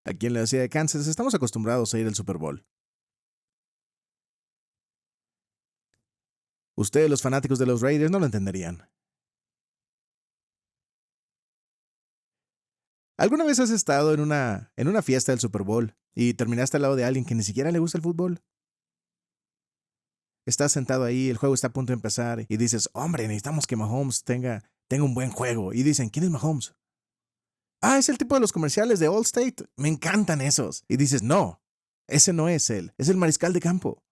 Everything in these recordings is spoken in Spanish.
Aquí en la ciudad de Kansas estamos acostumbrados a ir al Super Bowl. Ustedes, los fanáticos de los Raiders, no lo entenderían. ¿Alguna vez has estado en una fiesta del Super Bowl y terminaste al lado de alguien que ni siquiera le gusta el fútbol? Estás sentado ahí, el juego está a punto de empezar y dices, hombre, necesitamos que Mahomes tenga un buen juego. Y dicen, ¿quién es Mahomes? Ah, es el tipo de los comerciales de Allstate. Me encantan esos. Y dices, no, ese no es él, es el mariscal de campo.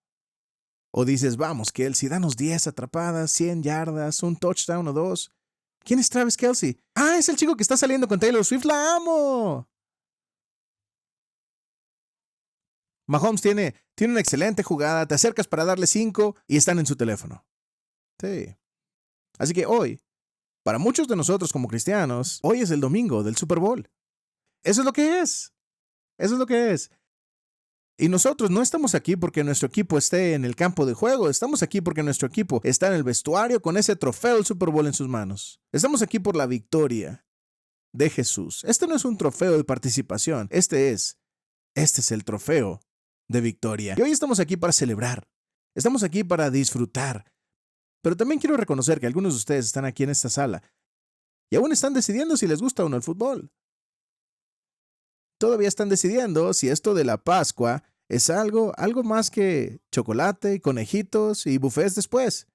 O dices, vamos, Kelce, danos 10 atrapadas, 100 yardas, un touchdown o dos. ¿Quién es Travis Kelce? Ah, es el chico que está saliendo con Taylor Swift. ¡La amo! Mahomes tiene una excelente jugada, te acercas para darle 5 y están en su teléfono. Sí. Así que hoy, para muchos de nosotros como cristianos, hoy es el domingo del Super Bowl. Eso es lo que es. Eso es lo que es. Y nosotros no estamos aquí porque nuestro equipo esté en el campo de juego. Estamos aquí porque nuestro equipo está en el vestuario con ese trofeo del Super Bowl en sus manos. Estamos aquí por la victoria de Jesús. Este no es un trofeo de participación. Este es el trofeo de victoria. Y hoy estamos aquí para celebrar. Estamos aquí para disfrutar. Pero también quiero reconocer que algunos de ustedes están aquí en esta sala y aún están decidiendo si les gusta o no el fútbol. Todavía están decidiendo si esto de la Pascua es algo más que chocolate y conejitos y buffets después.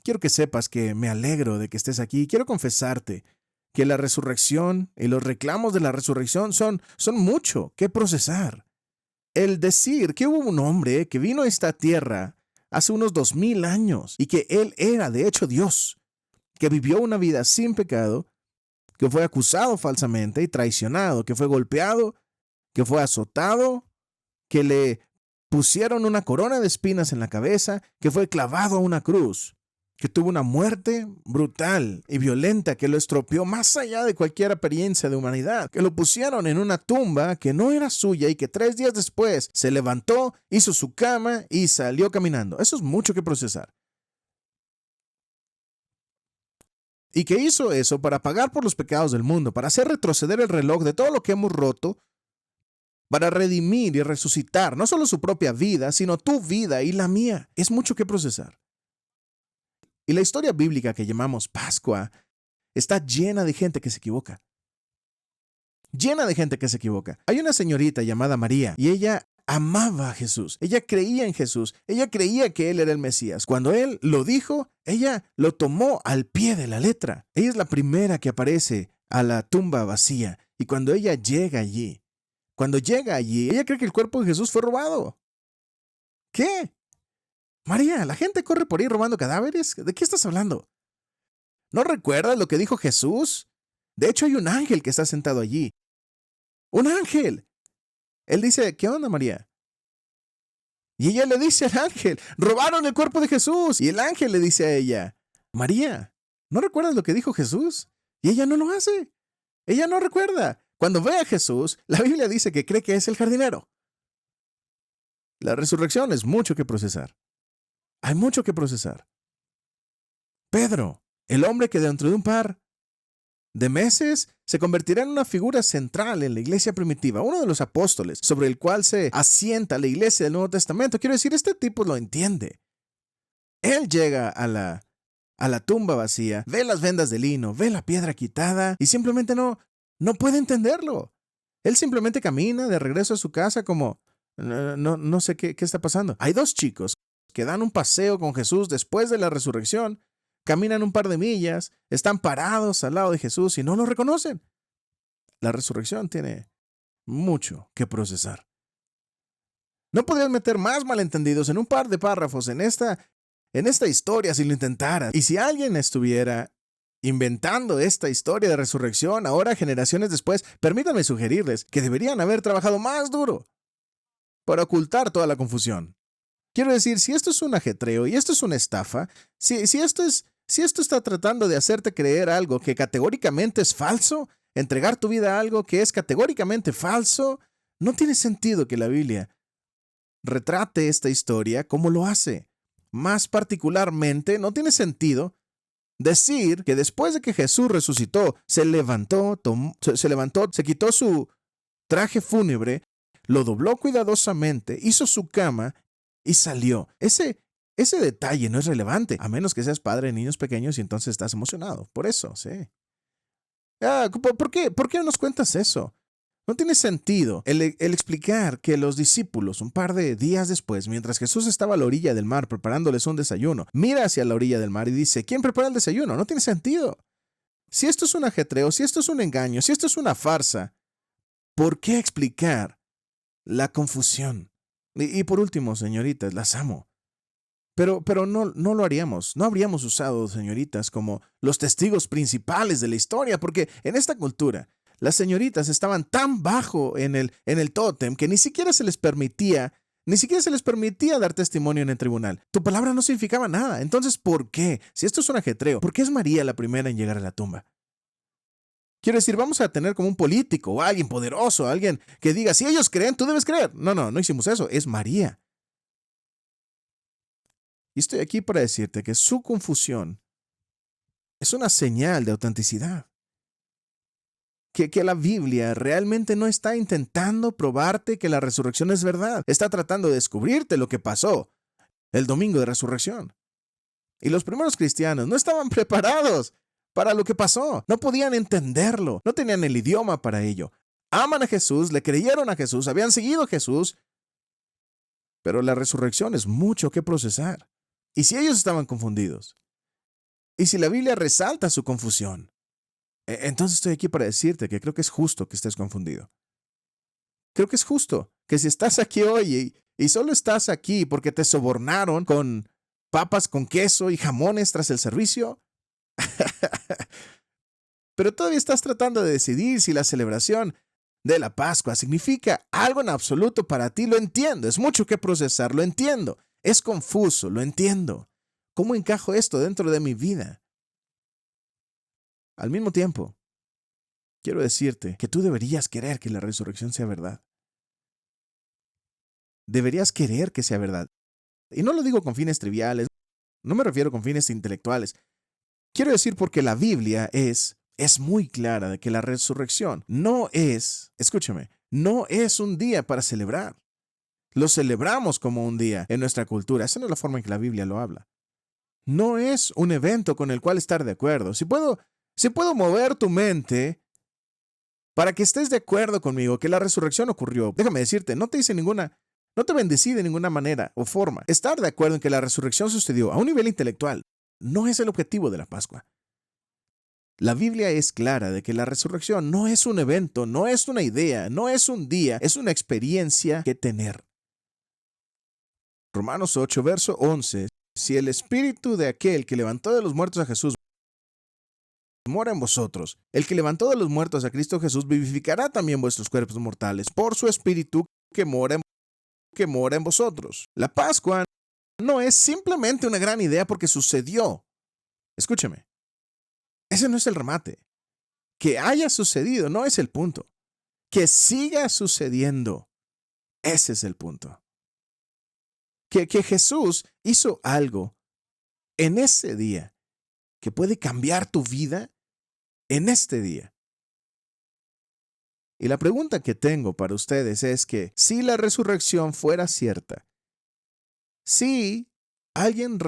Quiero que sepas que me alegro de que estés aquí. Quiero confesarte que la resurrección y los reclamos de la resurrección son mucho que procesar. El decir que hubo un hombre que vino a esta tierra hace unos 2000 años y que él era de hecho Dios, que vivió una vida sin pecado, que fue acusado falsamente y traicionado, que fue golpeado, que fue azotado, que le pusieron una corona de espinas en la cabeza, que fue clavado a una cruz, que tuvo una muerte brutal y violenta que lo estropeó más allá de cualquier apariencia de humanidad, que lo pusieron en una tumba que no era suya y que 3 días después se levantó, hizo su cama y salió caminando. Eso es mucho que procesar. Y que hizo eso para pagar por los pecados del mundo, para hacer retroceder el reloj de todo lo que hemos roto, para redimir y resucitar no solo su propia vida, sino tu vida y la mía. Es mucho que procesar. Y la historia bíblica que llamamos Pascua está llena de gente que se equivoca. Llena de gente que se equivoca. Hay una señorita llamada María y ella amaba a Jesús. Ella creía en Jesús. Ella creía que Él era el Mesías. Cuando Él lo dijo, ella lo tomó al pie de la letra. Ella es la primera que aparece a la tumba vacía. Y cuando ella llega allí, ella cree que el cuerpo de Jesús fue robado. ¿Qué? María, la gente corre por ahí robando cadáveres. ¿De qué estás hablando? ¿No recuerdas lo que dijo Jesús? De hecho, hay un ángel que está sentado allí. ¡Un ángel! Él dice, ¿qué onda, María? Y ella le dice al ángel, robaron el cuerpo de Jesús. Y el ángel le dice a ella, María, ¿no recuerdas lo que dijo Jesús? Y ella no lo hace. Ella no recuerda. Cuando ve a Jesús, la Biblia dice que cree que es el jardinero. La resurrección es mucho que procesar. Hay mucho que procesar. Pedro, el hombre que dentro de un par de meses se convertirá en una figura central en la iglesia primitiva, uno de los apóstoles sobre el cual se asienta la iglesia del Nuevo Testamento. Quiero decir, este tipo lo entiende. Él llega a la tumba vacía, ve las vendas de lino, ve la piedra quitada y simplemente no puede entenderlo. Él simplemente camina de regreso a su casa como, no sé qué está pasando. Hay 2 chicos que dan un paseo con Jesús después de la resurrección. Caminan un par de millas, están parados al lado de Jesús y no lo reconocen. La resurrección tiene mucho que procesar. No podrías meter más malentendidos en un par de párrafos en esta historia si lo intentaras. Y si alguien estuviera inventando esta historia de resurrección ahora, generaciones después, permítanme sugerirles que deberían haber trabajado más duro para ocultar toda la confusión. Quiero decir, si esto es un ajetreo y esto es una estafa, si esto está tratando de hacerte creer algo que categóricamente es falso, entregar tu vida a algo que es categóricamente falso, no tiene sentido que la Biblia retrate esta historia como lo hace. Más particularmente, no tiene sentido decir que después de que Jesús resucitó, se levantó, se quitó su traje fúnebre, lo dobló cuidadosamente, hizo su cama y salió. Ese detalle no es relevante, a menos que seas padre de niños pequeños y entonces estás emocionado. Por eso, sí. ¿Por qué nos cuentas eso? No tiene sentido el explicar que los discípulos, un par de días después, mientras Jesús estaba a la orilla del mar preparándoles un desayuno, mira hacia la orilla del mar y dice, ¿quién prepara el desayuno? No tiene sentido. Si esto es un ajetreo, si esto es un engaño, si esto es una farsa, ¿por qué explicar la confusión? Y por último, señoritas, las amo. Pero no lo haríamos. No habríamos usado señoritas como los testigos principales de la historia, porque en esta cultura las señoritas estaban tan bajo en el tótem que ni siquiera se les permitía dar testimonio en el tribunal. Tu palabra no significaba nada. Entonces, ¿por qué? Si esto es un ajetreo, ¿por qué es María la primera en llegar a la tumba? Quiero decir, vamos a tener como un político o alguien poderoso, alguien que diga, si ellos creen, tú debes creer. No hicimos eso. Es María. Y estoy aquí para decirte que su confusión es una señal de autenticidad. Que la Biblia realmente no está intentando probarte que la resurrección es verdad. Está tratando de descubrirte lo que pasó el domingo de resurrección. Y los primeros cristianos no estaban preparados para lo que pasó. No podían entenderlo. No tenían el idioma para ello. Aman a Jesús, le creyeron a Jesús, habían seguido a Jesús. Pero la resurrección es mucho que procesar. ¿Y si ellos estaban confundidos? ¿Y si la Biblia resalta su confusión? Entonces estoy aquí para decirte que creo que es justo que estés confundido. Creo que es justo que si estás aquí hoy y solo estás aquí porque te sobornaron con papas con queso y jamones tras el servicio, pero todavía estás tratando de decidir si la celebración de la Pascua significa algo en absoluto para ti, lo entiendo. Es mucho que procesar, lo entiendo. Es confuso, lo entiendo. ¿Cómo encajo esto dentro de mi vida? Al mismo tiempo, quiero decirte que tú deberías querer que la resurrección sea verdad. Deberías querer que sea verdad. Y no lo digo con fines triviales, no me refiero con fines intelectuales. Quiero decir porque la Biblia es muy clara de que la resurrección no es, escúchame, no es un día para celebrar. Lo celebramos como un día en nuestra cultura. Esa no es la forma en que la Biblia lo habla. No es un evento con el cual estar de acuerdo. Si puedo mover tu mente para que estés de acuerdo conmigo que la resurrección ocurrió, déjame decirte, no te bendecí de ninguna manera o forma. Estar de acuerdo en que la resurrección sucedió a un nivel intelectual no es el objetivo de la Pascua. La Biblia es clara de que la resurrección no es un evento, no es una idea, no es un día, es una experiencia que tener. Romanos 8, verso 11. Si el espíritu de aquel que levantó de los muertos a Jesús mora en vosotros, el que levantó de los muertos a Cristo Jesús vivificará también vuestros cuerpos mortales por su espíritu que mora en vosotros. La Pascua no es simplemente una gran idea porque sucedió. Escúchame, ese no es el remate. Que haya sucedido no es el punto. Que siga sucediendo, ese es el punto. Que Jesús hizo algo en ese día que puede cambiar tu vida en este día. Y la pregunta que tengo para ustedes es que si la resurrección fuera cierta, si alguien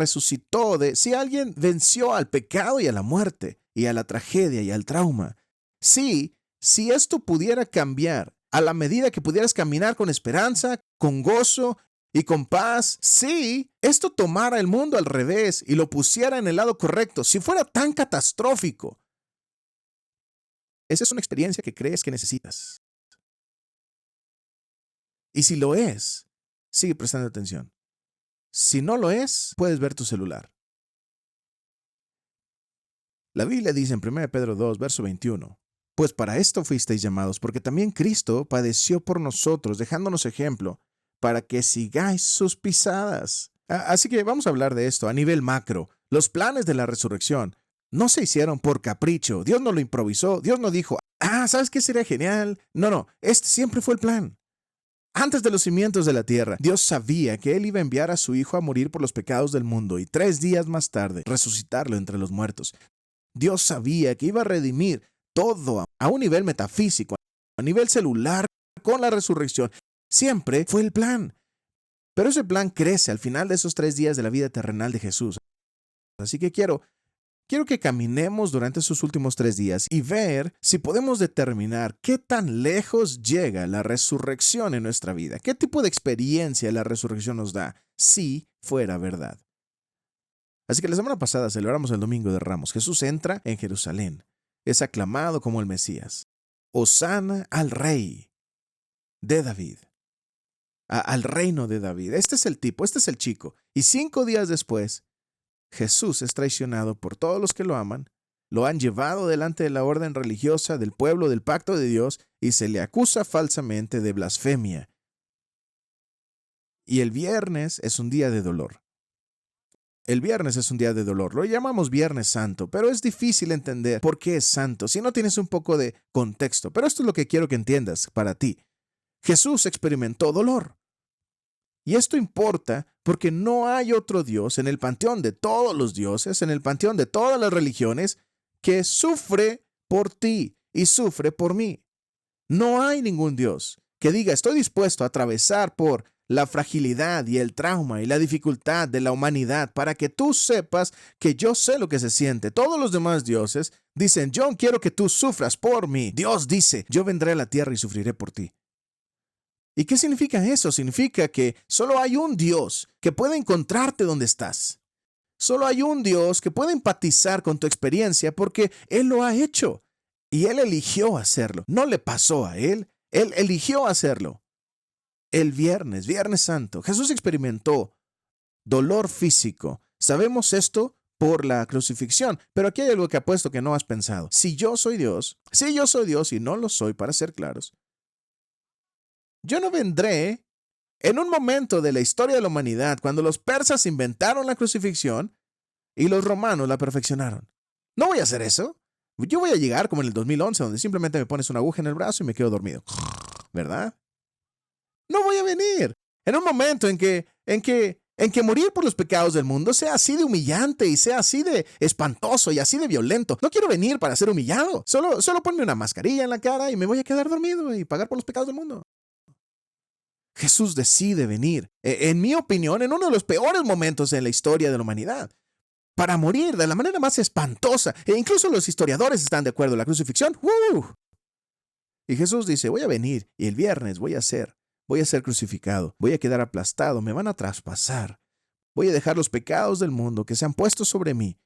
si alguien venció al pecado y a la muerte y a la tragedia y al trauma, si esto pudiera cambiar a la medida que pudieras caminar con esperanza, con gozo y con paz, si esto tomara el mundo al revés y lo pusiera en el lado correcto, si fuera tan catastrófico, esa es una experiencia que crees que necesitas. Y si lo es, sigue prestando atención. Si no lo es, puedes ver tu celular. La Biblia dice en 1 Pedro 2, verso 21, pues para esto fuisteis llamados, porque también Cristo padeció por nosotros, dejándonos ejemplo, para que sigáis sus pisadas. Así que vamos a hablar de esto a nivel macro. Los planes de la resurrección no se hicieron por capricho. Dios no lo improvisó. Dios no dijo, ¿sabes qué sería genial? No, este siempre fue el plan. Antes de los cimientos de la tierra, Dios sabía que Él iba a enviar a su Hijo a morir por los pecados del mundo y 3 días más tarde resucitarlo entre los muertos. Dios sabía que iba a redimir todo a un nivel metafísico, a nivel celular, con la resurrección. Siempre fue el plan. Pero ese plan crece al final de esos 3 días de la vida terrenal de Jesús. Así que quiero que caminemos durante esos últimos 3 días y ver si podemos determinar qué tan lejos llega la resurrección en nuestra vida. ¿Qué tipo de experiencia la resurrección nos da si fuera verdad? Así que la semana pasada celebramos el Domingo de Ramos. Jesús entra en Jerusalén. Es aclamado como el Mesías. Hosana al Rey de David. Al reino de David. Este es el tipo, este es el chico. Y 5 días después, Jesús es traicionado por todos los que lo aman, lo han llevado delante de la orden religiosa del pueblo del pacto de Dios y se le acusa falsamente de blasfemia. Y el viernes es un día de dolor. El viernes es un día de dolor. Lo llamamos Viernes Santo, pero es difícil entender por qué es santo si no tienes un poco de contexto. Pero esto es lo que quiero que entiendas para ti. Jesús experimentó dolor. Y esto importa porque no hay otro Dios en el panteón de todos los dioses, en el panteón de todas las religiones, que sufre por ti y sufre por mí. No hay ningún Dios que diga, estoy dispuesto a atravesar por la fragilidad y el trauma y la dificultad de la humanidad para que tú sepas que yo sé lo que se siente. Todos los demás dioses dicen, yo quiero que tú sufras por mí. Dios dice, yo vendré a la tierra y sufriré por ti. ¿Y qué significa eso? Significa que solo hay un Dios que puede encontrarte donde estás. Solo hay un Dios que puede empatizar con tu experiencia porque Él lo ha hecho. Y Él eligió hacerlo. No le pasó a Él. Él eligió hacerlo. El Viernes Santo, Jesús experimentó dolor físico. Sabemos esto por la crucifixión. Pero aquí hay algo que apuesto que no has pensado. Si yo soy Dios y no lo soy, para ser claros, yo no vendré en un momento de la historia de la humanidad cuando los persas inventaron la crucifixión y los romanos la perfeccionaron. No voy a hacer eso. Yo voy a llegar como en el 2011, donde simplemente me pones una aguja en el brazo y me quedo dormido. ¿Verdad? No voy a venir en un momento en que morir por los pecados del mundo sea así de humillante y sea así de espantoso y así de violento. No quiero venir para ser humillado. Solo ponme una mascarilla en la cara y me voy a quedar dormido y pagar por los pecados del mundo. Jesús decide venir, en mi opinión, en uno de los peores momentos en la historia de la humanidad, para morir de la manera más espantosa. E incluso los historiadores están de acuerdo. La crucifixión, Y Jesús dice, voy a venir y el viernes voy a ser crucificado, voy a quedar aplastado, me van a traspasar, voy a dejar los pecados del mundo que se han puesto sobre mí.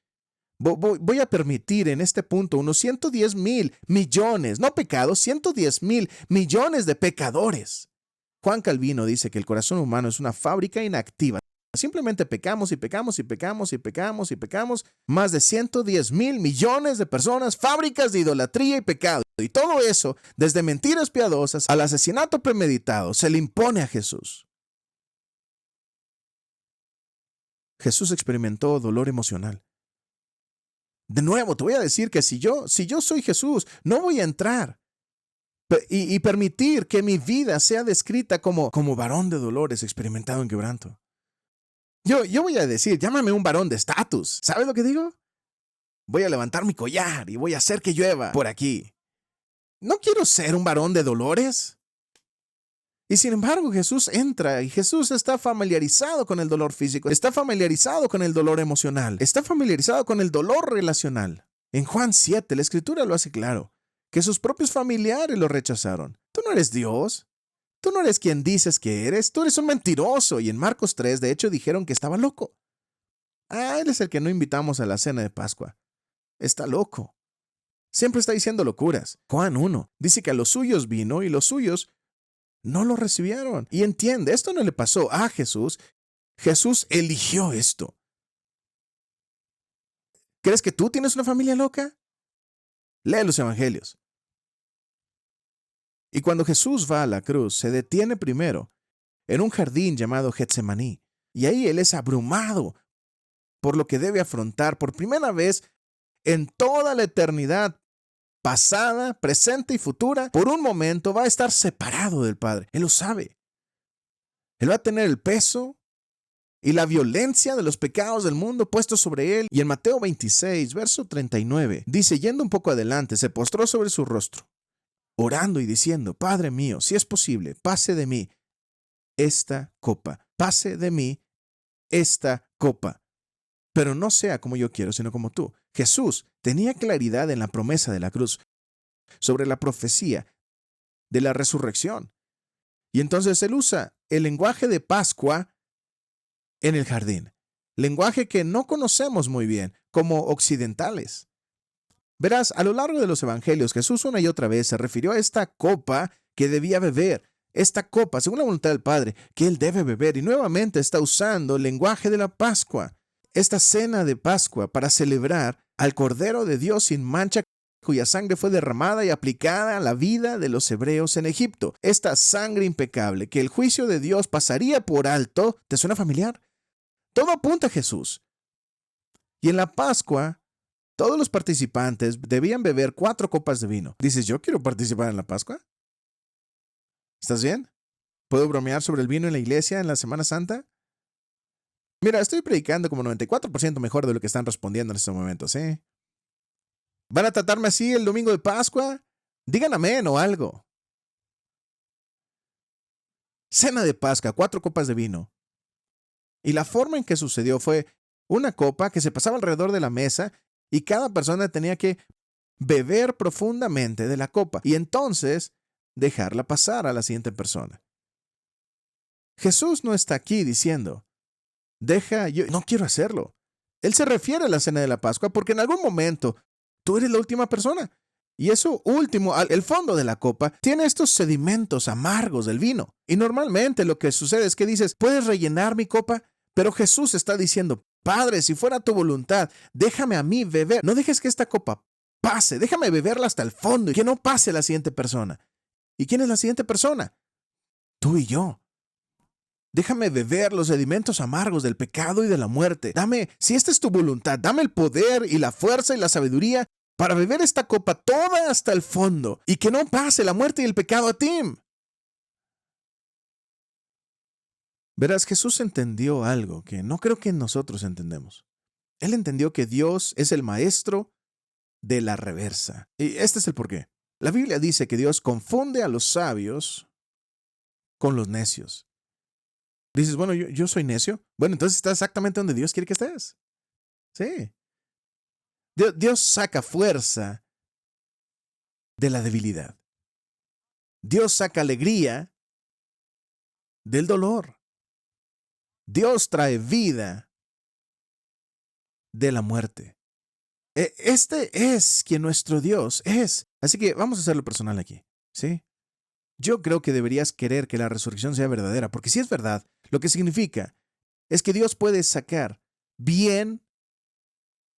Voy a permitir en este punto unos 110,000 millones, no pecados, 110,000 millones de pecadores. Juan Calvino dice que el corazón humano es una fábrica inactiva. Simplemente pecamos y pecamos y pecamos y pecamos y pecamos. Más de 110,000 millones de personas, fábricas de idolatría y pecado. Y todo eso, desde mentiras piadosas al asesinato premeditado, se le impone a Jesús. Jesús experimentó dolor emocional. De nuevo, te voy a decir que si yo soy Jesús, no voy a entrar y permitir que mi vida sea descrita como varón de dolores experimentado en quebranto. Yo voy a decir, llámame un varón de estatus. ¿Sabes lo que digo? Voy a levantar mi collar y voy a hacer que llueva por aquí. No quiero ser un varón de dolores. Y sin embargo, Jesús entra y Jesús está familiarizado con el dolor físico, está familiarizado con el dolor emocional, está familiarizado con el dolor relacional. En Juan 7, la Escritura lo hace claro, que sus propios familiares lo rechazaron. Tú no eres Dios. Tú no eres quien dices que eres. Tú eres un mentiroso. Y en Marcos 3, de hecho, dijeron que estaba loco. Él es el que no invitamos a la cena de Pascua. Está loco. Siempre está diciendo locuras. Juan 1 dice que a los suyos vino y los suyos no lo recibieron. Y entiende, esto no le pasó a Jesús. Jesús eligió esto. ¿Crees que tú tienes una familia loca? Lee los evangelios. Y cuando Jesús va a la cruz, se detiene primero en un jardín llamado Getsemaní. Y ahí Él es abrumado por lo que debe afrontar por primera vez en toda la eternidad pasada, presente y futura. Por un momento va a estar separado del Padre. Él lo sabe. Él va a tener el peso y la violencia de los pecados del mundo puestos sobre él. Y en Mateo 26, verso 39, dice, yendo un poco adelante, se postró sobre su rostro, orando y diciendo, Padre mío, si es posible, pase de mí esta copa, pase de mí esta copa, pero no sea como yo quiero, sino como tú. Jesús tenía claridad en la promesa de la cruz, sobre la profecía de la resurrección. Y entonces él usa el lenguaje de Pascua en el jardín, lenguaje que no conocemos muy bien como occidentales. Verás, a lo largo de los evangelios, Jesús una y otra vez se refirió a esta copa que debía beber, esta copa, según la voluntad del Padre, que él debe beber, y nuevamente está usando el lenguaje de la Pascua, esta cena de Pascua para celebrar al Cordero de Dios sin mancha, cuya sangre fue derramada y aplicada a la vida de los hebreos en Egipto. Esta sangre impecable que el juicio de Dios pasaría por alto, ¿te suena familiar? Todo apunta a Jesús. Y en la Pascua, todos los participantes debían beber 4 copas de vino. Dices, ¿yo quiero participar en la Pascua? ¿Estás bien? ¿Puedo bromear sobre el vino en la iglesia en la Semana Santa? Mira, estoy predicando como 94% mejor de lo que están respondiendo en estos momentos, ¿eh? ¿Van a tratarme así el domingo de Pascua? Digan amén o algo. Cena de Pascua, 4 copas de vino. Y la forma en que sucedió fue una copa que se pasaba alrededor de la mesa y cada persona tenía que beber profundamente de la copa y entonces dejarla pasar a la siguiente persona. Jesús no está aquí diciendo, yo no quiero hacerlo. Él se refiere a la cena de la Pascua porque en algún momento tú eres la última persona. Y eso último, el fondo de la copa, tiene estos sedimentos amargos del vino. Y normalmente lo que sucede es que dices, ¿puedes rellenar mi copa? Pero Jesús está diciendo, Padre, si fuera tu voluntad, déjame a mí beber. No dejes que esta copa pase, déjame beberla hasta el fondo y que no pase la siguiente persona. ¿Y quién es la siguiente persona? Tú y yo. Déjame beber los sedimentos amargos del pecado y de la muerte. Si esta es tu voluntad, dame el poder y la fuerza y la sabiduría para beber esta copa toda hasta el fondo y que no pase la muerte y el pecado a ti. Verás, Jesús entendió algo que no creo que nosotros entendemos. Él entendió que Dios es el maestro de la reversa. Y este es el porqué. La Biblia dice que Dios confunde a los sabios con los necios. Dices, bueno, yo soy necio. Bueno, entonces estás exactamente donde Dios quiere que estés. Sí. Dios saca fuerza de la debilidad. Dios saca alegría del dolor. Dios trae vida de la muerte. Este es quien nuestro Dios es. Así que vamos a hacerlo personal aquí. ¿Sí? Yo creo que deberías querer que la resurrección sea verdadera, porque si es verdad, lo que significa es que Dios puede sacar bien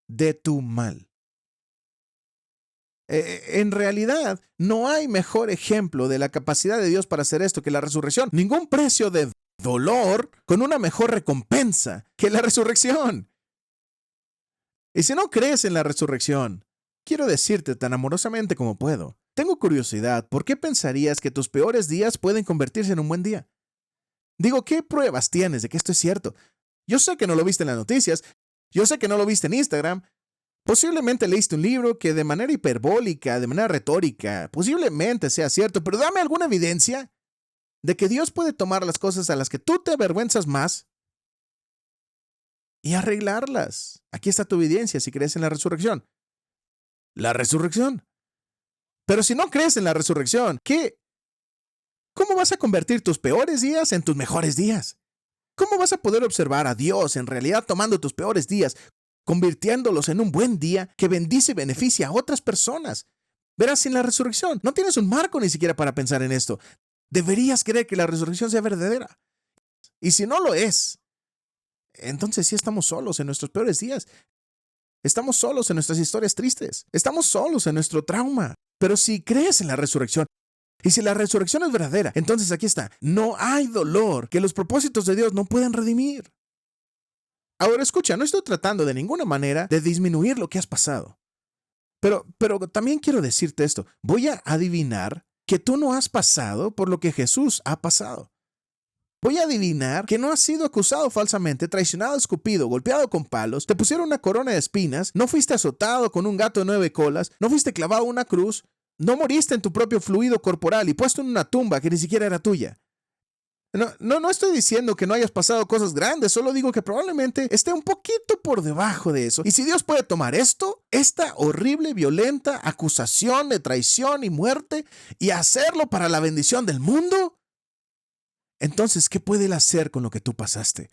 de tu mal. En realidad, no hay mejor ejemplo de la capacidad de Dios para hacer esto que la resurrección. Ningún precio de dolor con una mejor recompensa que la resurrección. Y si no crees en la resurrección, quiero decirte tan amorosamente como puedo, tengo curiosidad, ¿por qué pensarías que tus peores días pueden convertirse en un buen día? Digo, ¿qué pruebas tienes de que esto es cierto? Yo sé que no lo viste en las noticias, yo sé que no lo viste en Instagram, posiblemente leíste un libro que de manera hiperbólica, de manera retórica, posiblemente sea cierto, pero dame alguna evidencia de que Dios puede tomar las cosas a las que tú te avergüenzas más y arreglarlas. Aquí está tu evidencia si crees en la resurrección. La resurrección. Pero si no crees en la resurrección, ¿cómo vas a convertir tus peores días en tus mejores días? ¿Cómo vas a poder observar a Dios en realidad tomando tus peores días, convirtiéndolos en un buen día que bendice y beneficia a otras personas? Verás, sin la resurrección, no tienes un marco ni siquiera para pensar en esto. Deberías creer que la resurrección sea verdadera. Y si no lo es, entonces sí estamos solos en nuestros peores días. Estamos solos en nuestras historias tristes. Estamos solos en nuestro trauma. Pero si crees en la resurrección, y si la resurrección es verdadera, entonces aquí está. No hay dolor que los propósitos de Dios no puedan redimir. Ahora escucha, no estoy tratando de ninguna manera de disminuir lo que has pasado. Pero también quiero decirte esto. Voy a adivinar que tú no has pasado por lo que Jesús ha pasado. Voy a adivinar que no has sido acusado falsamente, traicionado, escupido, golpeado con palos, te pusieron una corona de espinas, no fuiste azotado con un gato de 9 colas, no fuiste clavado a una cruz, no moriste en tu propio fluido corporal y puesto en una tumba que ni siquiera era tuya. No estoy diciendo que no hayas pasado cosas grandes, solo digo que probablemente esté un poquito por debajo de eso. Y si Dios puede tomar esta horrible, violenta acusación de traición y muerte, y hacerlo para la bendición del mundo, entonces, ¿qué puede Él hacer con lo que tú pasaste?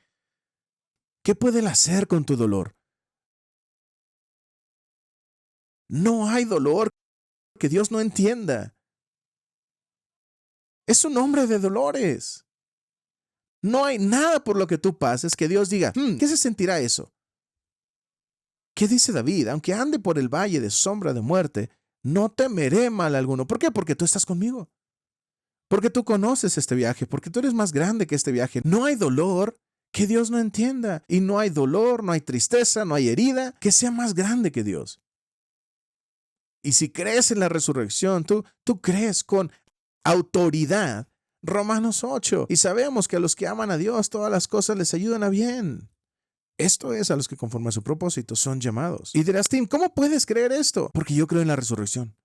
¿Qué puede Él hacer con tu dolor? No hay dolor que Dios no entienda. Es un hombre de dolores. No hay nada por lo que tú pases que Dios diga, ¿qué se sentirá eso? ¿Qué dice David? Aunque ande por el valle de sombra de muerte, no temeré mal alguno. ¿Por qué? Porque tú estás conmigo. Porque tú conoces este viaje, porque tú eres más grande que este viaje. No hay dolor que Dios no entienda. Y no hay dolor, no hay tristeza, no hay herida que sea más grande que Dios. Y si crees en la resurrección, tú crees con autoridad. Romanos 8. Y sabemos que a los que aman a Dios, todas las cosas les ayudan a bien. Esto es a los que conforme a su propósito son llamados. Y dirás, Tim, ¿cómo puedes creer esto? Porque yo creo en la resurrección.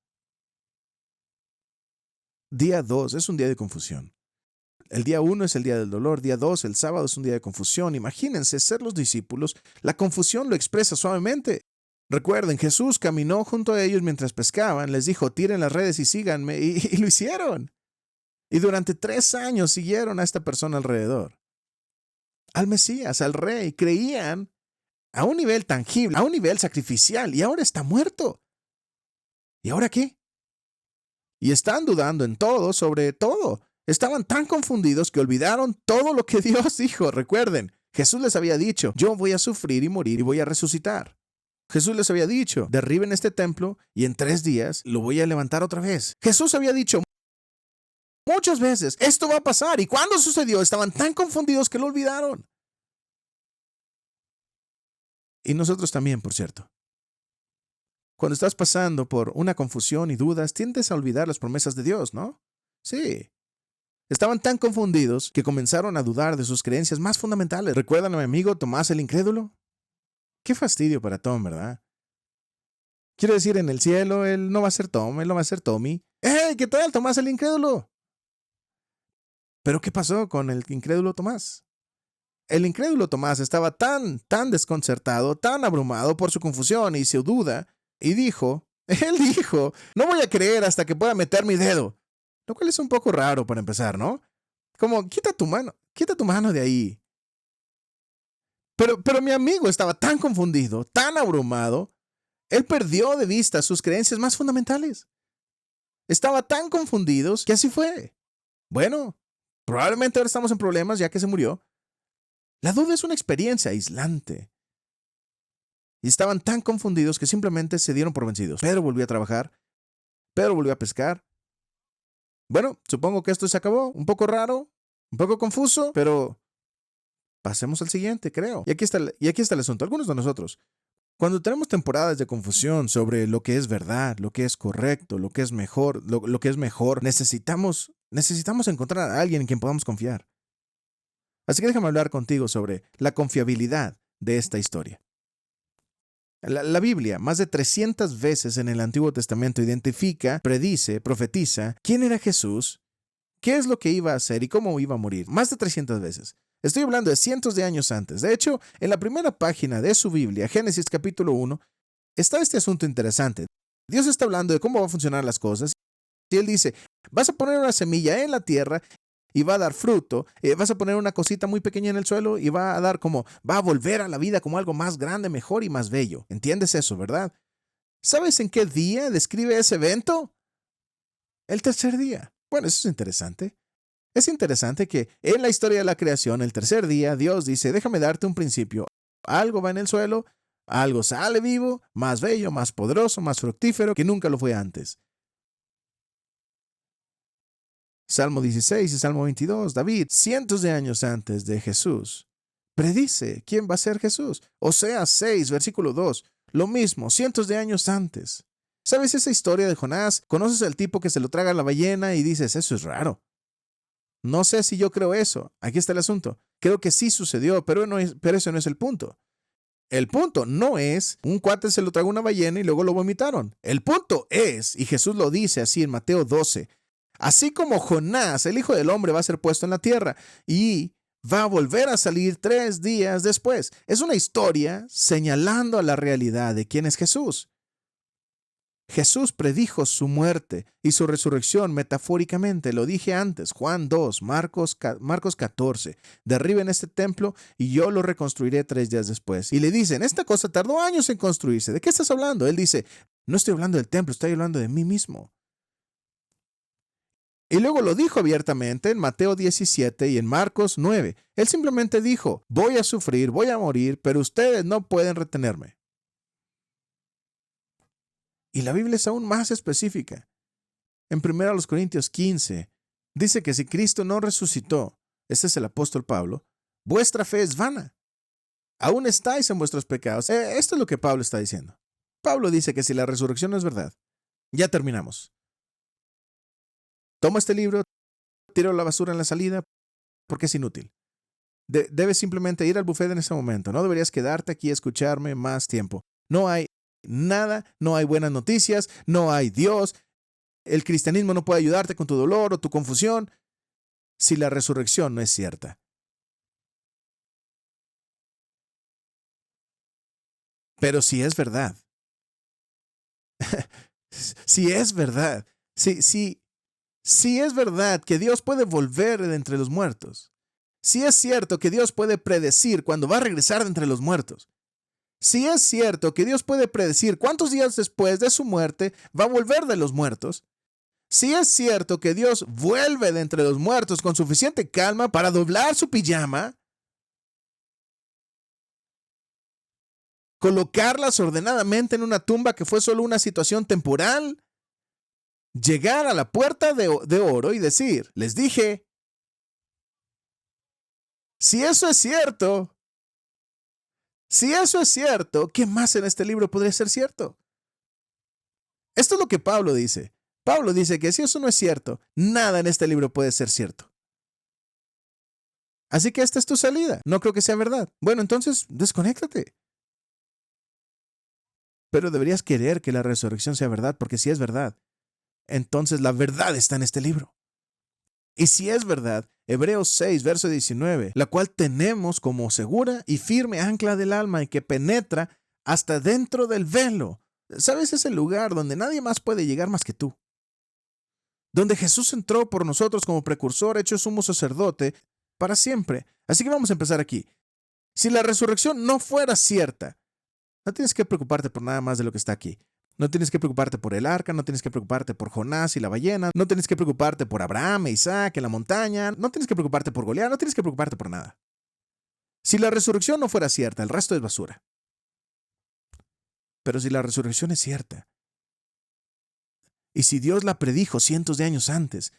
Día 2 es un día de confusión. El día 1 es el día del dolor. Día 2, el sábado, es un día de confusión. Imagínense ser los discípulos. La confusión lo expresa suavemente. Recuerden, Jesús caminó junto a ellos mientras pescaban. Les dijo, tiren las redes y síganme. Y lo hicieron. Y durante 3 años siguieron a esta persona alrededor. Al Mesías, al Rey. Creían a un nivel tangible, a un nivel sacrificial. Y ahora está muerto. ¿Y ahora qué? Y están dudando en todo, sobre todo. Estaban tan confundidos que olvidaron todo lo que Dios dijo. Recuerden, Jesús les había dicho, yo voy a sufrir y morir y voy a resucitar. Jesús les había dicho, derriben este templo y en 3 días lo voy a levantar otra vez. Jesús había dicho muchas veces, esto va a pasar. ¿Y cuando sucedió? Estaban tan confundidos que lo olvidaron. Y nosotros también, por cierto. Cuando estás pasando por una confusión y dudas, tiendes a olvidar las promesas de Dios, ¿no? Sí. Estaban tan confundidos que comenzaron a dudar de sus creencias más fundamentales. ¿Recuerdan a mi amigo Tomás el incrédulo? Qué fastidio para Tom, ¿verdad? Quiero decir, en el cielo, él no va a ser Tom, él no va a ser Tommy. ¡Hey! ¿Qué tal, Tomás el incrédulo? ¿Pero qué pasó con el incrédulo Tomás? El incrédulo Tomás estaba tan desconcertado, tan abrumado por su confusión y su duda, y él dijo, no voy a creer hasta que pueda meter mi dedo. Lo cual es un poco raro para empezar, ¿no? Como, quita tu mano de ahí. Pero mi amigo estaba tan confundido, tan abrumado, él perdió de vista sus creencias más fundamentales. Estaba tan confundidos que así fue. Bueno, probablemente ahora estamos en problemas ya que se murió. La duda es una experiencia aislante. Y estaban tan confundidos que simplemente se dieron por vencidos. Pedro volvió a trabajar. Pedro volvió a pescar. Bueno, supongo que esto se acabó. Un poco raro, un poco confuso, pero pasemos al siguiente, creo. Y aquí está el asunto. Algunos de nosotros, cuando tenemos temporadas de confusión sobre lo que es verdad, lo que es correcto, lo que es mejor, lo que es mejor, necesitamos encontrar a alguien en quien podamos confiar. Así que déjame hablar contigo sobre la confiabilidad de esta historia. La Biblia, más de 300 veces en el Antiguo Testamento, identifica, predice, profetiza quién era Jesús, qué es lo que iba a hacer y cómo iba a morir. Más de 300 veces. Estoy hablando de cientos de años antes. De hecho, en la primera página de su Biblia, Génesis capítulo 1, está este asunto interesante. Dios está hablando de cómo van a funcionar las cosas y Él dice, vas a poner una semilla en la tierra y va a dar fruto. Vas a poner una cosita muy pequeña en el suelo y va a volver a la vida como algo más grande, mejor y más bello. ¿Entiendes eso, verdad? ¿Sabes en qué día describe ese evento? El tercer día. Bueno, eso es interesante. Es interesante que en la historia de la creación, el tercer día, Dios dice, déjame darte un principio. Algo va en el suelo, algo sale vivo, más bello, más poderoso, más fructífero que nunca lo fue antes. Salmo 16 y Salmo 22, David, cientos de años antes de Jesús, predice quién va a ser Jesús. Oseas 6, versículo 2, lo mismo, cientos de años antes. ¿Sabes esa historia de Jonás? ¿Conoces al tipo que se lo traga la ballena y dices, eso es raro? No sé si yo creo eso. Aquí está el asunto. Creo que sí sucedió, pero ese no es el punto. El punto no es un cuate se lo tragó una ballena y luego lo vomitaron. El punto es, y Jesús lo dice así en Mateo 12, así como Jonás, el Hijo del Hombre, va a ser puesto en la tierra y va a volver a salir 3 días después. Es una historia señalando a la realidad de quién es Jesús. Jesús predijo su muerte y su resurrección metafóricamente. Lo dije antes, Juan 2, Marcos 14. Derriben este templo y yo lo reconstruiré 3 días después. Y le dicen, esta cosa tardó años en construirse. ¿De qué estás hablando? Él dice, no estoy hablando del templo, estoy hablando de mí mismo. Y luego lo dijo abiertamente en Mateo 17 y en Marcos 9. Él simplemente dijo, voy a sufrir, voy a morir, pero ustedes no pueden retenerme. Y la Biblia es aún más específica. En 1 Corintios 15, dice que si Cristo no resucitó, ese es el apóstol Pablo, vuestra fe es vana. Aún estáis en vuestros pecados. Esto es lo que Pablo está diciendo. Pablo dice que si la resurrección no es verdad, ya terminamos. Toma este libro, tira la basura en la salida, porque es inútil. Debes simplemente ir al buffet en ese momento. No deberías quedarte aquí a escucharme más tiempo. No hay nada, no hay buenas noticias, no hay Dios. El cristianismo no puede ayudarte con tu dolor o tu confusión si la resurrección no es cierta. Pero si es verdad, si es verdad, si es verdad que Dios puede volver de entre los muertos, si es cierto que Dios puede predecir cuándo va a regresar de entre los muertos, si es cierto que Dios puede predecir cuántos días después de su muerte va a volver de los muertos, si es cierto que Dios vuelve de entre los muertos con suficiente calma para doblar su pijama, colocarlas ordenadamente en una tumba que fue solo una situación temporal, llegar a la puerta de oro y decir, les dije, si eso es cierto, ¿qué más en este libro podría ser cierto? Esto es lo que Pablo dice. Pablo dice que si eso no es cierto, nada en este libro puede ser cierto. Así que esta es tu salida. No creo que sea verdad. Bueno, entonces desconéctate. Pero deberías querer que la resurrección sea verdad, porque si es verdad, entonces la verdad está en este libro. Y si es verdad, Hebreos 6, verso 19, la cual tenemos como segura y firme ancla del alma y que penetra hasta dentro del velo. ¿Sabes? Es el lugar donde nadie más puede llegar más que tú. Donde Jesús entró por nosotros como precursor, hecho sumo sacerdote para siempre. Así que vamos a empezar aquí. Si la resurrección no fuera cierta, no tienes que preocuparte por nada más de lo que está aquí. No tienes que preocuparte por el arca, no tienes que preocuparte por Jonás y la ballena, no tienes que preocuparte por Abraham e Isaac en la montaña, no tienes que preocuparte por Goliat, no tienes que preocuparte por nada. Si la resurrección no fuera cierta, el resto es basura. Pero si la resurrección es cierta, y si Dios la predijo cientos de años antes,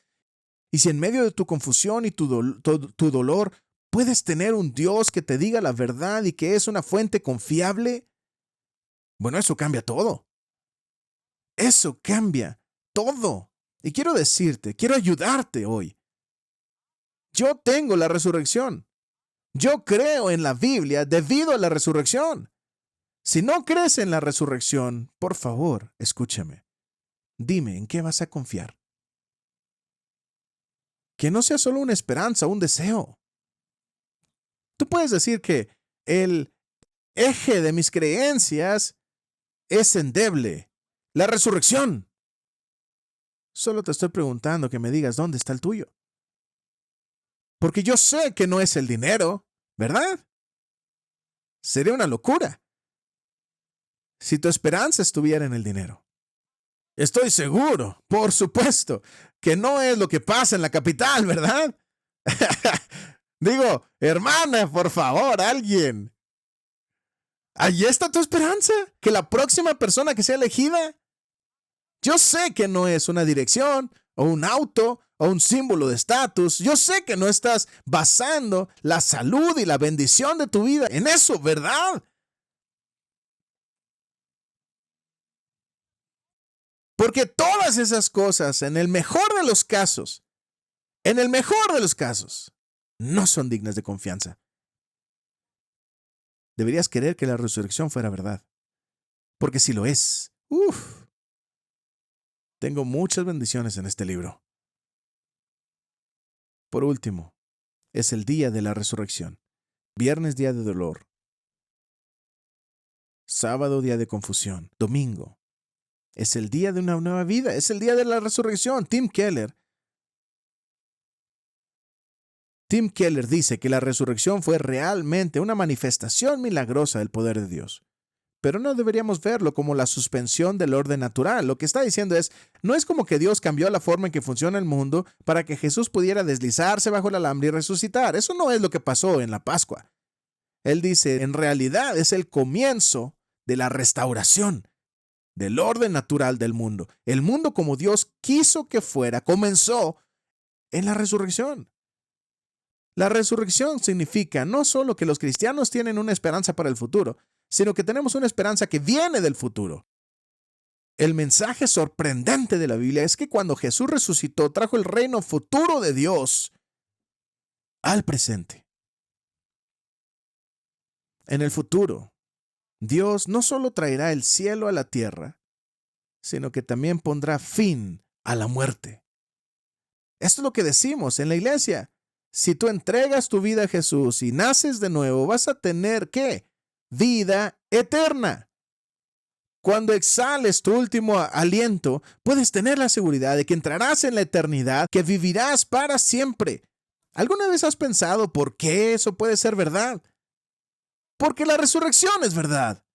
y si en medio de tu confusión y tu dolor puedes tener un Dios que te diga la verdad y que es una fuente confiable, bueno, eso cambia todo. Eso cambia todo. Y quiero decirte, quiero ayudarte hoy. Yo tengo la resurrección. Yo creo en la Biblia debido a la resurrección. Si no crees en la resurrección, por favor, escúchame. Dime, ¿en qué vas a confiar? Que no sea solo una esperanza, un deseo. Tú puedes decir que el eje de mis creencias es endeble. La resurrección. Solo te estoy preguntando que me digas dónde está el tuyo. Porque yo sé que no es el dinero, ¿verdad? Sería una locura si tu esperanza estuviera en el dinero. Estoy seguro, por supuesto, que no es lo que pasa en la capital, ¿verdad? Digo, hermana, por favor, alguien. ¿Allí está tu esperanza? ¿Que la próxima persona que sea elegida? Yo sé que no es una dirección o un auto o un símbolo de estatus. Yo sé que no estás basando la salud y la bendición de tu vida en eso, ¿verdad? Porque todas esas cosas, en el mejor de los casos, en el mejor de los casos, no son dignas de confianza. Deberías querer que la resurrección fuera verdad, porque si lo es, tengo muchas bendiciones en este libro. Por último, es el día de la resurrección. Viernes, día de dolor. Sábado, día de confusión. Domingo, es el día de una nueva vida. Es el día de la resurrección. Tim Keller dice que la resurrección fue realmente una manifestación milagrosa del poder de Dios. Pero no deberíamos verlo como la suspensión del orden natural. Lo que está diciendo es, no es como que Dios cambió la forma en que funciona el mundo para que Jesús pudiera deslizarse bajo el alambre y resucitar. Eso no es lo que pasó en la Pascua. Él dice, en realidad es el comienzo de la restauración del orden natural del mundo. El mundo como Dios quiso que fuera comenzó en la resurrección. La resurrección significa no solo que los cristianos tienen una esperanza para el futuro, sino que tenemos una esperanza que viene del futuro. El mensaje sorprendente de la Biblia es que cuando Jesús resucitó, trajo el reino futuro de Dios al presente. En el futuro, Dios no solo traerá el cielo a la tierra, sino que también pondrá fin a la muerte. Esto es lo que decimos en la iglesia. Si tú entregas tu vida a Jesús y naces de nuevo, vas a tener, ¿qué? Vida eterna. Cuando exhales tu último aliento, puedes tener la seguridad de que entrarás en la eternidad, que vivirás para siempre. ¿Alguna vez has pensado por qué eso puede ser verdad? Porque la resurrección es verdad.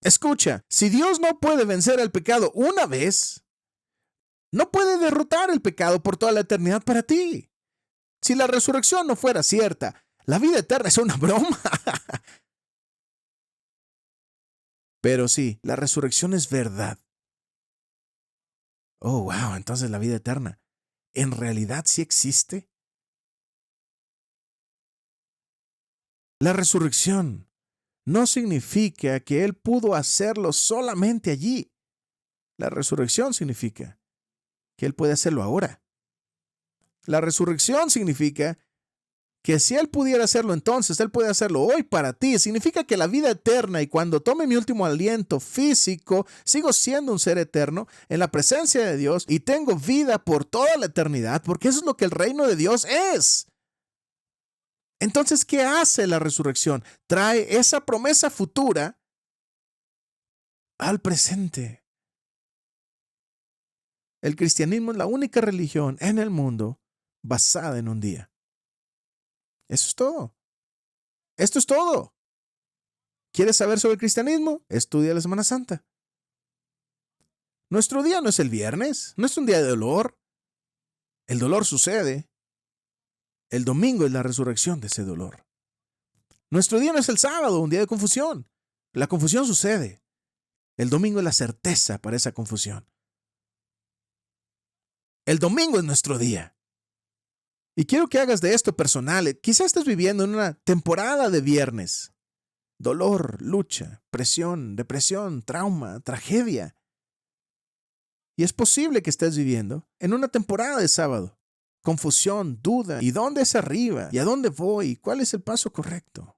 Escucha, si Dios no puede vencer el pecado una vez, no puede derrotar el pecado por toda la eternidad para ti. Si la resurrección no fuera cierta, la vida eterna es una broma. Pero sí, la resurrección es verdad. Oh, wow, entonces la vida eterna, ¿en realidad sí existe? La resurrección no significa que Él pudo hacerlo solamente allí. La resurrección significa que Él puede hacerlo ahora. La resurrección significa que si Él pudiera hacerlo entonces, Él puede hacerlo hoy para ti. Significa que la vida eterna y cuando tome mi último aliento físico, sigo siendo un ser eterno en la presencia de Dios y tengo vida por toda la eternidad, porque eso es lo que el reino de Dios es. Entonces, ¿qué hace la resurrección? Trae esa promesa futura al presente. El cristianismo es la única religión en el mundo basada en un día. Eso es todo. Esto es todo. ¿Quieres saber sobre el cristianismo? Estudia la Semana Santa. Nuestro día no es el viernes, no es un día de dolor. El dolor sucede. El domingo es la resurrección de ese dolor. Nuestro día no es el sábado, un día de confusión. La confusión sucede. El domingo es la certeza para esa confusión. El domingo es nuestro día. Y quiero que hagas de esto personal. Quizás estés viviendo en una temporada de viernes. Dolor, lucha, presión, depresión, trauma, tragedia. Y es posible que estés viviendo en una temporada de sábado. Confusión, duda. ¿Y dónde es arriba? ¿Y a dónde voy? ¿Cuál es el paso correcto?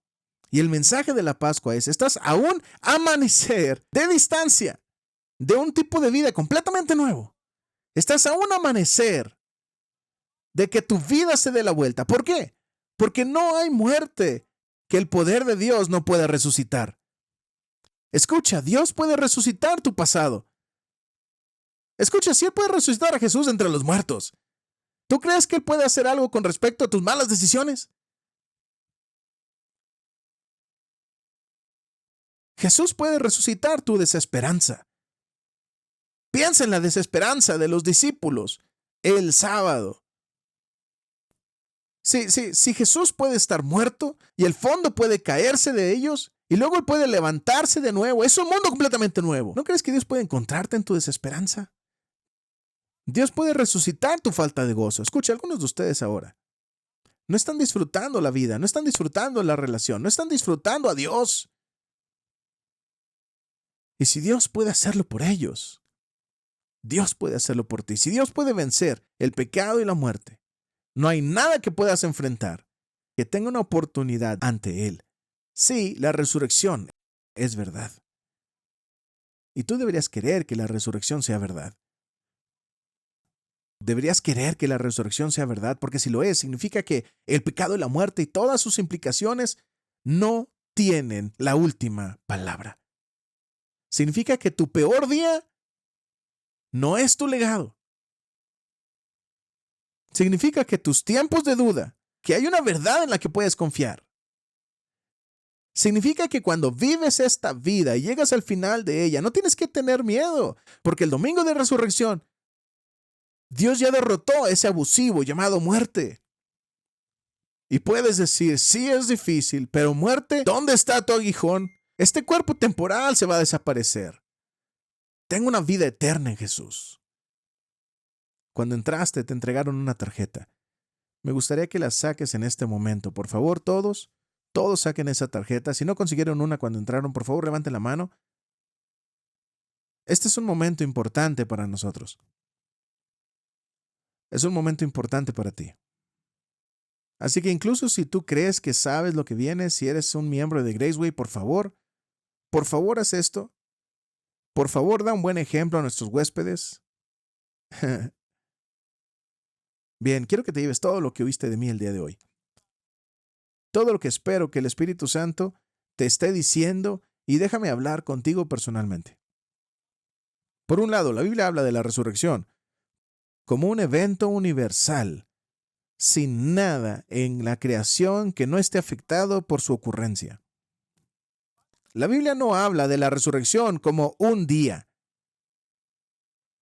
Y el mensaje de la Pascua es, estás a un amanecer de distancia de un tipo de vida completamente nuevo. Estás a un amanecer de que tu vida se dé la vuelta. ¿Por qué? Porque no hay muerte que el poder de Dios no pueda resucitar. Escucha, Dios puede resucitar tu pasado. Escucha, si Él puede resucitar a Jesús entre los muertos, ¿tú crees que Él puede hacer algo con respecto a tus malas decisiones? Jesús puede resucitar tu desesperanza. Piensa en la desesperanza de los discípulos el sábado. Si Jesús puede estar muerto y el fondo puede caerse de ellos y luego Él puede levantarse de nuevo, es un mundo completamente nuevo. ¿No crees que Dios puede encontrarte en tu desesperanza? Dios puede resucitar tu falta de gozo. Escucha, algunos de ustedes ahora no están disfrutando la vida, no están disfrutando la relación, no están disfrutando a Dios. Y si Dios puede hacerlo por ellos, Dios puede hacerlo por ti. Si Dios puede vencer el pecado y la muerte, no hay nada que puedas enfrentar que tenga una oportunidad ante Él. Sí, la resurrección es verdad. Y tú deberías querer que la resurrección sea verdad. Deberías querer que la resurrección sea verdad, porque si lo es, significa que el pecado y la muerte y todas sus implicaciones no tienen la última palabra. Significa que tu peor día no es tu legado. Significa que tus tiempos de duda, que hay una verdad en la que puedes confiar. Significa que cuando vives esta vida y llegas al final de ella, no tienes que tener miedo, porque el domingo de resurrección, Dios ya derrotó a ese abusivo llamado muerte. Y puedes decir, sí es difícil, pero muerte, ¿dónde está tu aguijón? Este cuerpo temporal se va a desaparecer. Tengo una vida eterna en Jesús. Cuando entraste, te entregaron una tarjeta. Me gustaría que la saques en este momento. Por favor, todos saquen esa tarjeta. Si no consiguieron una cuando entraron, por favor, levanten la mano. Este es un momento importante para nosotros. Es un momento importante para ti. Así que incluso si tú crees que sabes lo que viene, si eres un miembro de Graceway, por favor haz esto. Por favor, da un buen ejemplo a nuestros huéspedes. Bien, quiero que te lleves todo lo que oíste de mí el día de hoy. Todo lo que espero que el Espíritu Santo te esté diciendo, y déjame hablar contigo personalmente. Por un lado, la Biblia habla de la resurrección como un evento universal, sin nada en la creación que no esté afectado por su ocurrencia. La Biblia no habla de la resurrección como un día.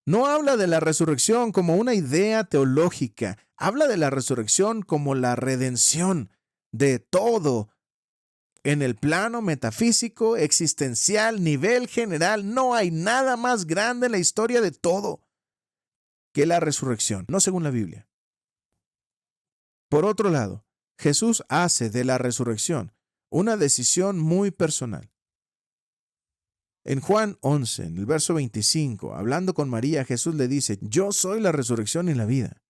No habla de la resurrección como una idea teológica. Habla de la resurrección como la redención de todo. En el plano metafísico, existencial, nivel general, no hay nada más grande en la historia de todo que la resurrección, no según la Biblia. Por otro lado, Jesús hace de la resurrección una decisión muy personal. En Juan 11, en el verso 25, hablando con María, Jesús le dice, yo soy la resurrección y la vida.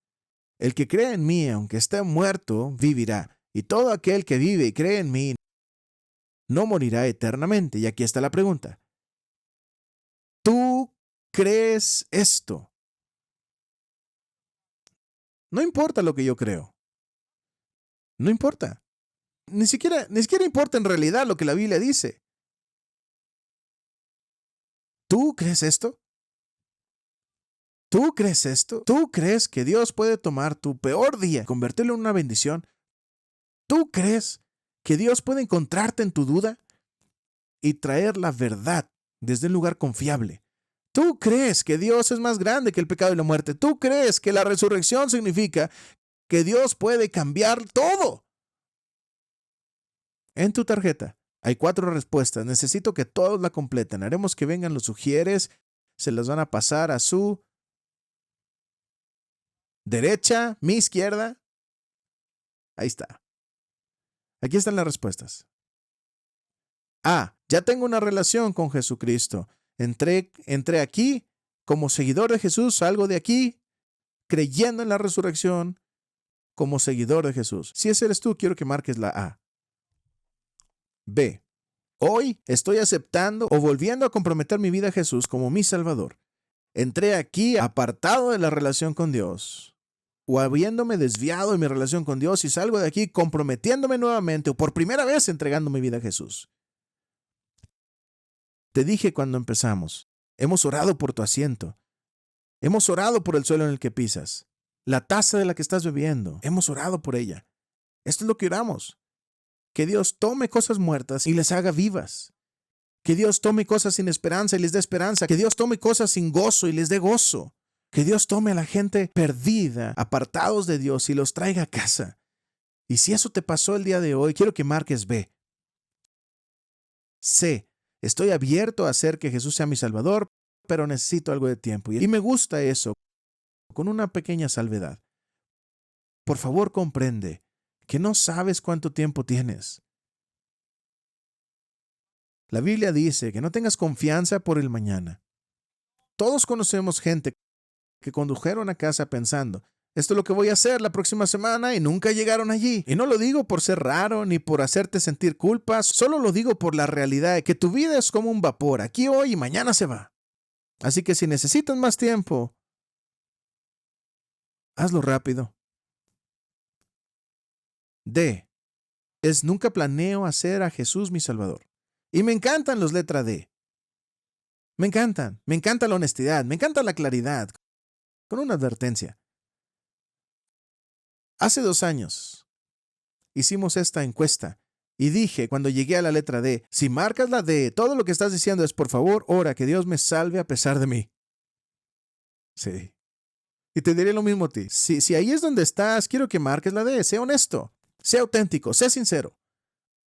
El que cree en mí, aunque esté muerto, vivirá. Y todo aquel que vive y cree en mí, no morirá eternamente. Y aquí está la pregunta. ¿Tú crees esto? No importa lo que yo creo. No importa. Ni siquiera importa en realidad lo que la Biblia dice. ¿Tú crees esto? ¿Tú crees esto? ¿Tú crees que Dios puede tomar tu peor día y convertirlo en una bendición? ¿Tú crees que Dios puede encontrarte en tu duda y traer la verdad desde un lugar confiable? ¿Tú crees que Dios es más grande que el pecado y la muerte? ¿Tú crees que la resurrección significa que Dios puede cambiar todo? En tu tarjeta hay 4 respuestas. Necesito que todos la completen. Haremos que vengan los sugieres. Se las van a pasar a su derecha, mi izquierda. Ahí está. Aquí están las respuestas. A. Ya tengo una relación con Jesucristo. Entré aquí como seguidor de Jesús, salgo de aquí creyendo en la resurrección como seguidor de Jesús. Si ese eres tú, quiero que marques la A. B. Hoy estoy aceptando o volviendo a comprometer mi vida a Jesús como mi Salvador. Entré aquí apartado de la relación con Dios o habiéndome desviado de mi relación con Dios y salgo de aquí comprometiéndome nuevamente o por primera vez entregando mi vida a Jesús. Te dije cuando empezamos, hemos orado por tu asiento. Hemos orado por el suelo en el que pisas. La taza de la que estás bebiendo, hemos orado por ella. Esto es lo que oramos. Que Dios tome cosas muertas y les haga vivas. Que Dios tome cosas sin esperanza y les dé esperanza. Que Dios tome cosas sin gozo y les dé gozo. Que Dios tome a la gente perdida, apartados de Dios y los traiga a casa. Y si eso te pasó el día de hoy, quiero que marques B. C. Estoy abierto a hacer que Jesús sea mi Salvador, pero necesito algo de tiempo. Y me gusta eso, con una pequeña salvedad. Por favor, comprende que no sabes cuánto tiempo tienes. La Biblia dice que no tengas confianza por el mañana. Todos conocemos gente que condujeron a casa pensando, esto es lo que voy a hacer la próxima semana, y nunca llegaron allí. Y no lo digo por ser raro ni por hacerte sentir culpa, solo lo digo por la realidad de que tu vida es como un vapor, aquí hoy y mañana se va. Así que si necesitas más tiempo, hazlo rápido. D. Es nunca planeo hacer a Jesús mi Salvador. Y me encantan los letras D. Me encantan. Me encanta la honestidad. Me encanta la claridad. Con una advertencia. Hace 2 años hicimos esta encuesta y dije cuando llegué a la letra D, si marcas la D, todo lo que estás diciendo es por favor, ora que Dios me salve a pesar de mí. Sí. Y te diré lo mismo a ti. Si ahí es donde estás, quiero que marques la D. Sea honesto. Sea auténtico. Sea sincero.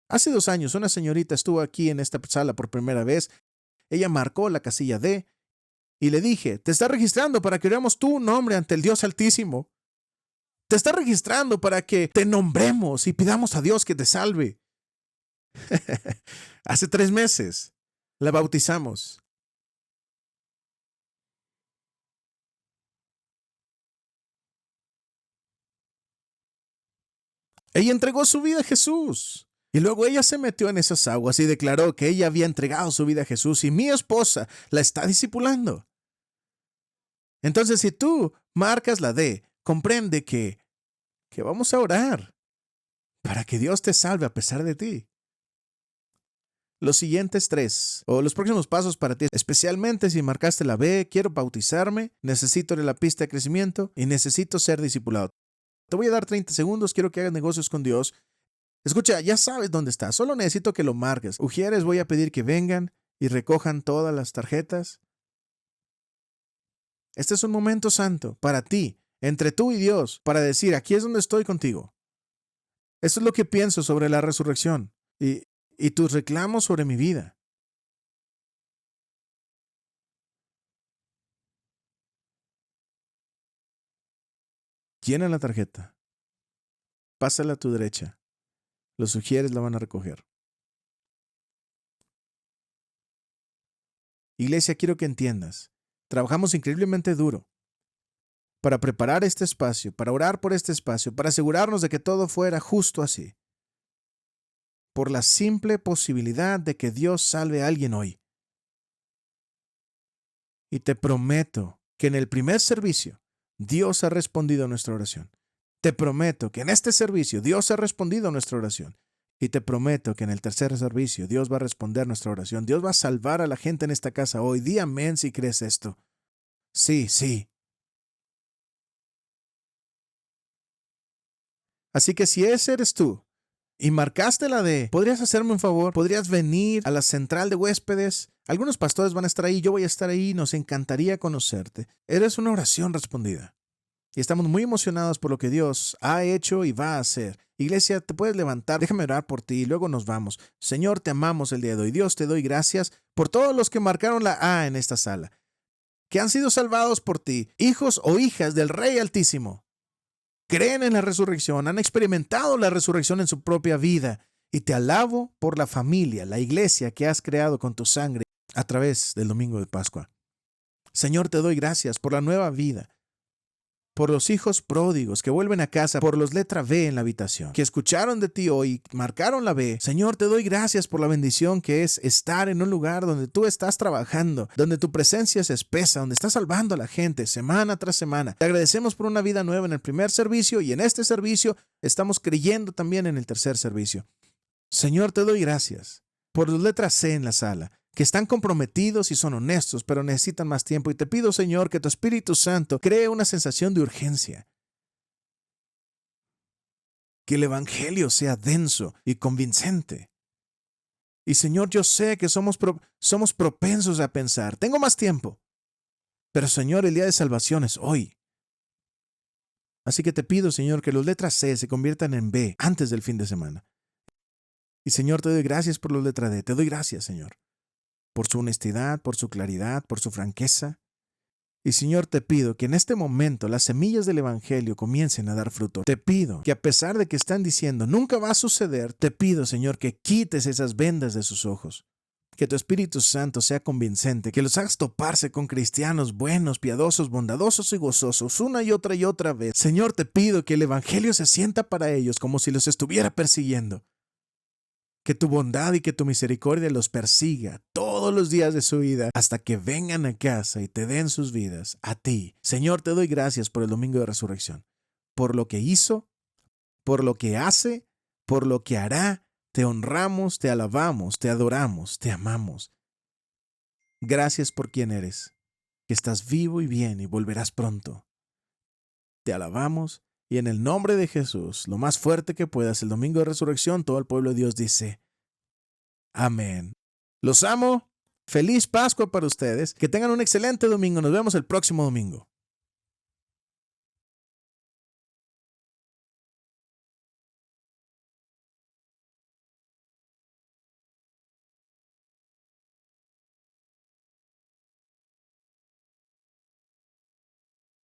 Hace 2 años una señorita estuvo aquí en esta sala por primera vez. Ella marcó la casilla D y le dije, te está registrando para que oremos tu nombre ante el Dios Altísimo. Te está registrando para que te nombremos y pidamos a Dios que te salve. Hace 3 meses la bautizamos. Ella entregó su vida a Jesús. Y luego ella se metió en esas aguas y declaró que ella había entregado su vida a Jesús y mi esposa la está discipulando. Entonces, si tú marcas la D, comprende que vamos a orar para que Dios te salve a pesar de ti. Los siguientes 3, o los próximos pasos para ti, especialmente si marcaste la B, quiero bautizarme, necesito ir a la pista de crecimiento y necesito ser discipulado. Te voy a dar 30 segundos, quiero que hagas negocios con Dios. Escucha, ya sabes dónde estás, solo necesito que lo marques. Ujieres, voy a pedir que vengan y recojan todas las tarjetas. Este es un momento santo para ti, entre tú y Dios, para decir, aquí es donde estoy contigo. Esto es lo que pienso sobre la resurrección y tus reclamos sobre mi vida. Llena la tarjeta. Pásala a tu derecha. Los sugieres la van a recoger. Iglesia, quiero que entiendas. Trabajamos increíblemente duro para preparar este espacio, para orar por este espacio, para asegurarnos de que todo fuera justo así. Por la simple posibilidad de que Dios salve a alguien hoy. Y te prometo que en el primer servicio, Dios ha respondido a nuestra oración. Te prometo que en este servicio, Dios ha respondido a nuestra oración. Y te prometo que en el tercer servicio, Dios va a responder nuestra oración. Dios va a salvar a la gente en esta casa hoy. Di amén si crees esto. Sí, sí. Así que si ese eres tú y marcaste la D, ¿podrías hacerme un favor? ¿Podrías venir a la central de huéspedes? Algunos pastores van a estar ahí, yo voy a estar ahí, nos encantaría conocerte. Eres una oración respondida. Y estamos muy emocionados por lo que Dios ha hecho y va a hacer. Iglesia, te puedes levantar, déjame orar por ti y luego nos vamos. Señor, te amamos el día de hoy. Dios, te doy gracias por todos los que marcaron la A en esta sala, que han sido salvados por ti, hijos o hijas del Rey Altísimo. Creen en la resurrección, han experimentado la resurrección en su propia vida. Y te alabo por la familia, la iglesia que has creado con tu sangre a través del domingo de Pascua. Señor, te doy gracias por la nueva vida, por los hijos pródigos que vuelven a casa, por los letra B en la habitación, que escucharon de ti hoy, marcaron la B. Señor, te doy gracias por la bendición que es estar en un lugar donde tú estás trabajando, donde tu presencia es espesa, donde estás salvando a la gente semana tras semana. Te agradecemos por una vida nueva en el primer servicio y en este servicio estamos creyendo también en el tercer servicio. Señor, te doy gracias por los letras C en la sala, que están comprometidos y son honestos, pero necesitan más tiempo. Y te pido, Señor, que tu Espíritu Santo cree una sensación de urgencia. Que el Evangelio sea denso y convincente. Y, Señor, yo sé que somos propensos a pensar, tengo más tiempo. Pero, Señor, el día de salvación es hoy. Así que te pido, Señor, que las letras C se conviertan en B antes del fin de semana. Y, Señor, te doy gracias por las letras D. Te doy gracias, Señor, por su honestidad, por su claridad, por su franqueza. Y Señor, te pido que en este momento las semillas del Evangelio comiencen a dar fruto. Te pido que a pesar de que están diciendo nunca va a suceder, te pido, Señor, que quites esas vendas de sus ojos. Que tu Espíritu Santo sea convincente, que los hagas toparse con cristianos buenos, piadosos, bondadosos y gozosos una y otra vez. Señor, te pido que el Evangelio se sienta para ellos como si los estuviera persiguiendo. Que tu bondad y que tu misericordia los persiga todos los días de su vida hasta que vengan a casa y te den sus vidas a ti. Señor, te doy gracias por el domingo de resurrección, por lo que hizo, por lo que hace, por lo que hará. Te honramos, te alabamos, te adoramos, te amamos. Gracias por quien eres, que estás vivo y bien y volverás pronto. Te alabamos y en el nombre de Jesús, lo más fuerte que puedas, el domingo de resurrección, todo el pueblo de Dios dice, amén. Los amo. Feliz Pascua para ustedes. Que tengan un excelente domingo. Nos vemos el próximo domingo.